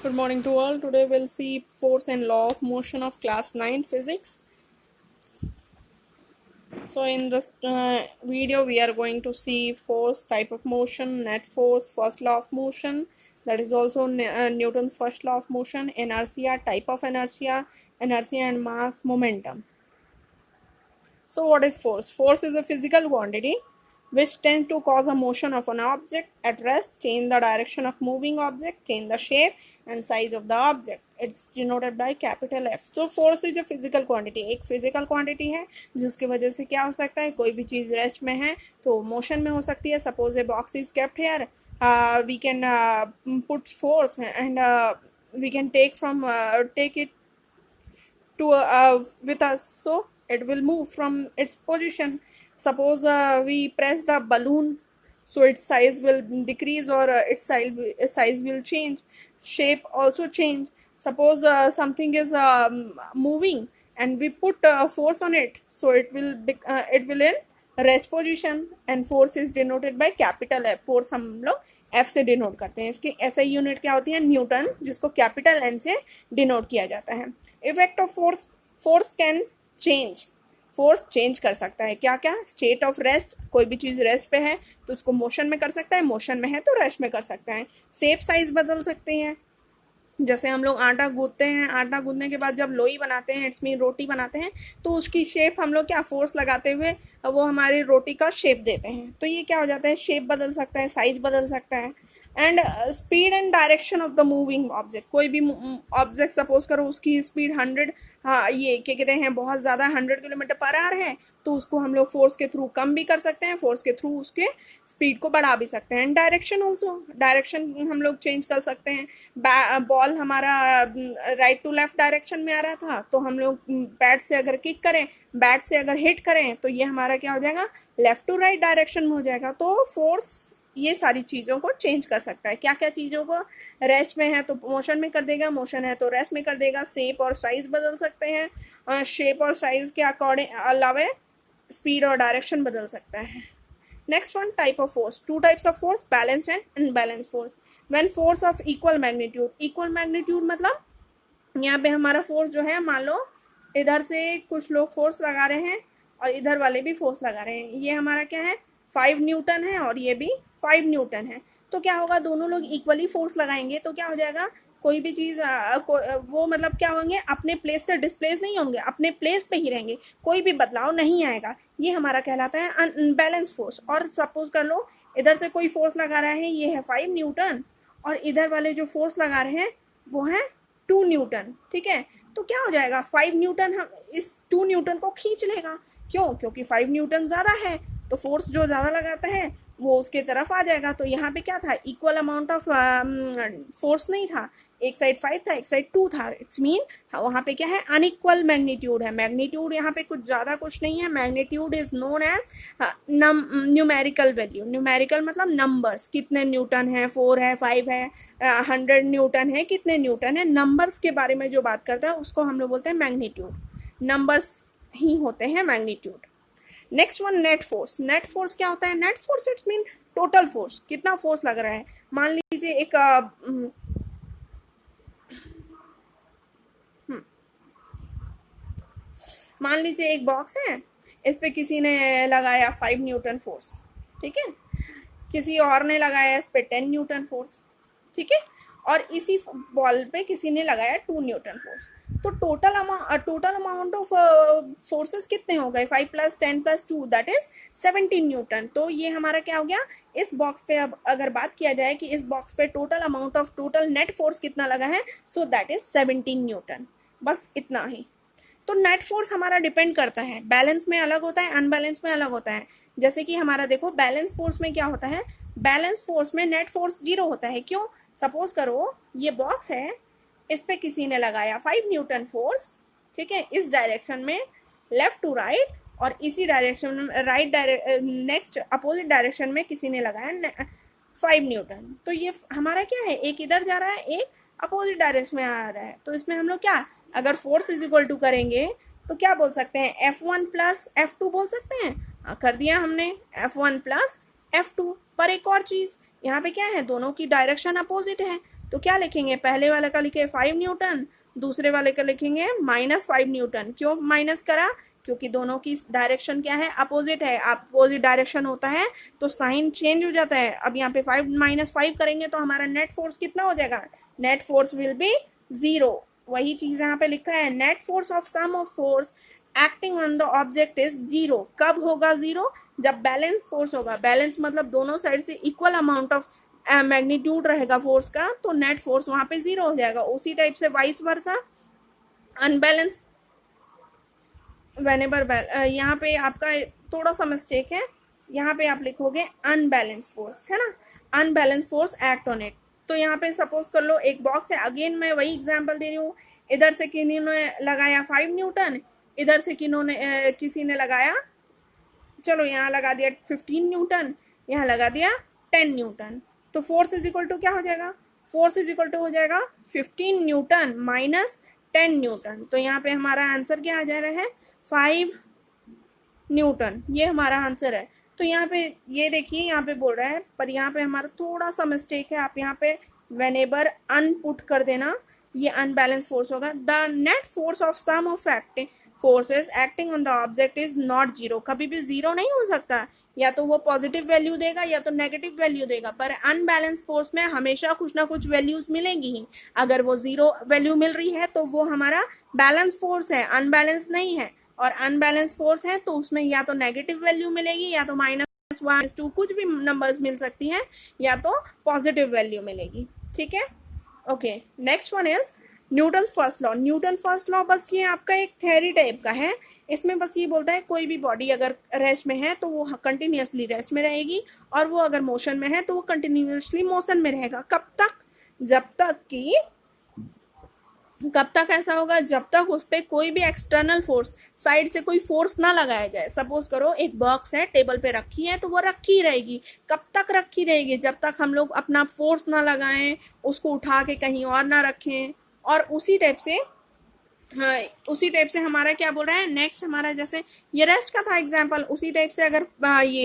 Good morning to all. Today we'll see force and law of motion of class 9 physics. So in this video we are going to see force, type of motion, net force, first law of motion, that is also Newton's first law of motion, inertia, type of inertia, inertia and mass, momentum. So what is force? Force is a physical quantity which tends to cause a motion of an object at rest, change the direction of moving object, change the shape and size of the object. It's denoted by capital F. So force is a physical quantity. एक physical quantity है जिसकी वजह से क्या हो सकता है, कोई भी चीज रेस्ट में है तो मोशन में हो सकती है. Suppose a box is kept here, we can put force and we can take it to with us, so it will move from its position. Suppose we press the balloon, so its size will decrease or its size will change, shape also change. Suppose something is moving and we put force on it, so it will in rest position and force is denoted by capital F. Force हम लोग F से denote करते हैं. इसकी SI unit क्या होती है, Newton, जिसको कैपिटल एन से डिनोट किया जाता है. Effect of force, force can change. Force change कर सकता है क्या क्या, स्टेट ऑफ रेस्ट, कोई भी चीज रेस्ट पे है तो उसको मोशन में कर सकता है, मोशन में है तो रेस्ट में कर सकता है. शेप साइज बदल सकते हैं. जैसे हम लोग आटा गूंथते हैं, आटा गूंथने के बाद जब लोई बनाते हैं, इट्स मीन रोटी बनाते हैं, तो उसकी शेप हम लोग क्या फोर्स लगाते हुए वो हमारी रोटी का शेप देते हैं. तो ये क्या हो जाता है, शेप बदल सकता है, साइज बदल सकता है. And speed and direction of the moving object. कोई भी ऑब्जेक्ट सपोज करो उसकी स्पीड 100, हाँ ये क्या कहते हैं, बहुत ज़्यादा 100 किलोमीटर पर आवर है, तो उसको हम लोग फोर्स के थ्रू कम भी कर सकते हैं, फोर्स के थ्रू उसके स्पीड को बढ़ा भी सकते हैं. एंड डायरेक्शन ऑल्सो, डायरेक्शन हम लोग चेंज कर सकते हैं. बॉल हमारा राइट टू लेफ्ट डायरेक्शन में आ रहा था तो हम लोग बैट से अगर किक करें, बैट से अगर हिट करें तो ये हमारा क्या हो जाएगा, लेफ्ट टू राइट डायरेक्शन में हो जाएगा. तो फोर्स ये सारी चीज़ों को चेंज कर सकता है. क्या क्या चीज़ों को, रेस्ट में है तो मोशन में कर देगा, मोशन है तो रेस्ट में कर देगा. शेप और साइज बदल सकते हैं, शेप और साइज के अकॉर्डिंग अलावा स्पीड और डायरेक्शन बदल सकता है. Next one, type of force. Two types of force, balanced and unbalanced force. When force of equal magnitude. Equal magnitude मतलब यहाँ पे हमारा फोर्स जो है, मान लो इधर से कुछ लोग फोर्स लगा रहे हैं और इधर वाले भी फोर्स लगा रहे हैं. ये हमारा क्या है, 5 न्यूटन है और ये भी 5 न्यूटन है. तो क्या होगा, दोनों लोग इक्वली फोर्स लगाएंगे तो क्या हो जाएगा, कोई भी चीज़ वो मतलब क्या होंगे, अपने प्लेस से डिस्प्लेस नहीं होंगे, अपने प्लेस पे ही रहेंगे, कोई भी बदलाव नहीं आएगा. ये हमारा कहलाता है अनबैलेंस फोर्स. और सपोज कर लो इधर से कोई फोर्स लगा रहा है, ये है 5 न्यूटन और इधर वाले जो फोर्स लगा रहे हैं वो है 2 न्यूटन. ठीक है, तो क्या हो जाएगा, 5 न्यूटन हम इस 2 न्यूटन को खींच लेगा. क्यों, क्योंकि 5 न्यूटन ज़्यादा है तो फोर्स जो ज़्यादा लगाता है वो उसके तरफ आ जाएगा. तो यहाँ पे क्या था, इक्वल अमाउंट ऑफ फोर्स नहीं था, एक साइड 5 था एक साइड 2 था. इट्स मीन वहाँ पे क्या है, अनइक्वल मैग्नीट्यूड है. मैग्नीट्यूड यहाँ पे कुछ ज़्यादा कुछ नहीं है. Magnitude is known as numerical value. Numerical मतलब नंबर्स, कितने न्यूटन है, 4 है, 5 है, 100 न्यूटन है, कितने न्यूटन है, नंबर्स के बारे में जो बात करता है उसको हम लोग बोलते हैं मैग्नीट्यूड. नंबर्स ही होते हैं magnitude. Next one, net force. Net force क्या होता है, net force it's mean total force, कितना फोर्स लग रहा है. मान लीजिए एक मान लीजिए एक बॉक्स है, इस पे किसी ने लगाया 5 न्यूटन फोर्स. ठीक है, किसी और ने लगाया इस पे 10 न्यूटन फोर्स. ठीक है, और इसी बॉल पे किसी ने लगाया 2 न्यूटन फोर्स. तो टोटल अमाउंट ऑफ फोर्सेस कितने हो गए, 5 + 10 + 2 दैट इज 17 न्यूटन. तो ये हमारा क्या हो गया, इस बॉक्स पे अब अगर बात किया जाए कि इस बॉक्स पे total amount of total net force कितना लगा है, सो दैट इज 17 न्यूटन. बस इतना ही. तो नेट फोर्स हमारा डिपेंड करता है, बैलेंस में अलग होता है, अनबैलेंस में अलग होता है. जैसे कि हमारा देखो, बैलेंस फोर्स में क्या होता है, बैलेंस फोर्स में नेट फोर्स 0 होता है. क्यों, सपोज करो ये बॉक्स है, इस पे किसी ने लगाया 5 न्यूटन फोर्स. ठीक है, इस डायरेक्शन में लेफ्ट टू राइट, और इसी डायरेक्शन में नेक्स्ट अपोजिट डायरेक्शन में किसी ने लगाया 5 न्यूटन. तो ये हमारा क्या है, एक इधर जा रहा है, एक अपोजिट डायरेक्शन में आ रहा है. तो इसमें हम लोग क्या, अगर फोर्स इज इक्वल टू करेंगे तो क्या बोल सकते हैं, F1 + F2 बोल सकते हैं. कर दिया हमने, F1 + F2. पर एक और चीज, यहाँ पे क्या है, दोनों की डायरेक्शन अपोजिट है तो क्या लिखेंगे, पहले वाले का लिखे 5 न्यूटन, दूसरे वाले का लिखेंगे -5 न्यूटन। क्यों माइनस करा, क्योंकि दोनों की डायरेक्शन क्या है, अपोजिट है। अपोजिट डायरेक्शन होता है तो साइन चेंज हो जाता है। अब यहाँ पे 5 - 5 करेंगे तो हमारा नेट फोर्स कितना हो जाएगा, नेट फोर्स विल बी 0। वही चीज यहाँ पे लिखा है, net force of sum of force acting on the object is 0। कब होगा 0, जब बैलेंस फोर्स होगा। बैलेंस मतलब दोनों साइड से इक्वल अमाउंट ऑफ मैग्नीट्यूड रहेगा फोर्स का, तो नेट फोर्स वहां पे 0 हो जाएगा। उसी टाइप से वाइस वर्सा अनबैलेंस वेनेवर यहाँ पे आपका थोड़ा सा मिस्टेक है, यहाँ पे आप लिखोगे अनबैलेंस फोर्स, है ना, unbalance force act on it. तो यहाँ पे सपोज कर लो एक बॉक्स है, अगेन मैं वही एग्जांपल दे रही हूँ। इधर से किसी ने लगाया 5 न्यूटन, इधर से किसी ने लगाया, चलो यहाँ लगा दिया 15 न्यूटन, यहाँ लगा दिया 10 न्यूटन। तो फोर्स इज इक्वल टू क्या हो जाएगा, फोर्स इज इक्वल टू हो जाएगा 15 न्यूटन माइनस 10 न्यूटन। तो यहाँ पे हमारा आंसर क्या आ जा रहा है, 5 न्यूटन, ये हमारा आंसर है। तो यहाँ पे ये देखिए, यहाँ पे बोल रहा है, पर यहाँ पे हमारा थोड़ा सा मिस्टेक है। आप यहाँ पे वेनेबर अन पुट कर देना, ये अनबैलेंस फोर्स होगा। The net force of sum of acting forces acting on the object is not 0। कभी भी 0 नहीं हो सकता, या तो वो पॉजिटिव वैल्यू देगा या तो नेगेटिव वैल्यू देगा। पर अनबैलेंस फोर्स में हमेशा कुछ ना कुछ वैल्यूज मिलेंगी ही। अगर वो 0 वैल्यू मिल रही है तो वो हमारा बैलेंस फोर्स है, अनबैलेंस नहीं है। और अनबैलेंस फोर्स है तो उसमें या तो नेगेटिव वैल्यू मिलेगी, या तो -1 कुछ भी नंबर्स मिल सकती हैं, या तो पॉजिटिव वैल्यू मिलेगी। ठीक है, okay. Next one is Newton first law. Newton first law बस ये आपका एक थ्योरी टाइप का है। इसमें बस ये बोलता है कोई भी बॉडी अगर रेस्ट में है तो वो कंटिन्यूसली रेस्ट में रहेगी, और वो अगर मोशन में है तो वो कंटिन्यूसली मोशन में रहेगा। कब तक, कब तक ऐसा होगा, जब तक उस पर कोई भी एक्सटर्नल फोर्स, साइड से कोई फोर्स ना लगाया जाए। सपोज करो एक बॉक्स है, टेबल पे रखी है, तो वो रखी रहेगी। कब तक रखी रहेगी, जब तक हम लोग अपना फोर्स ना लगाएं, उसको उठा के कहीं और ना रखें। और उसी टाइप से हमारा क्या बोल रहा है, नेक्स्ट हमारा जैसे ये रेस्ट का था एग्जाम्पल, उसी टाइप से अगर ये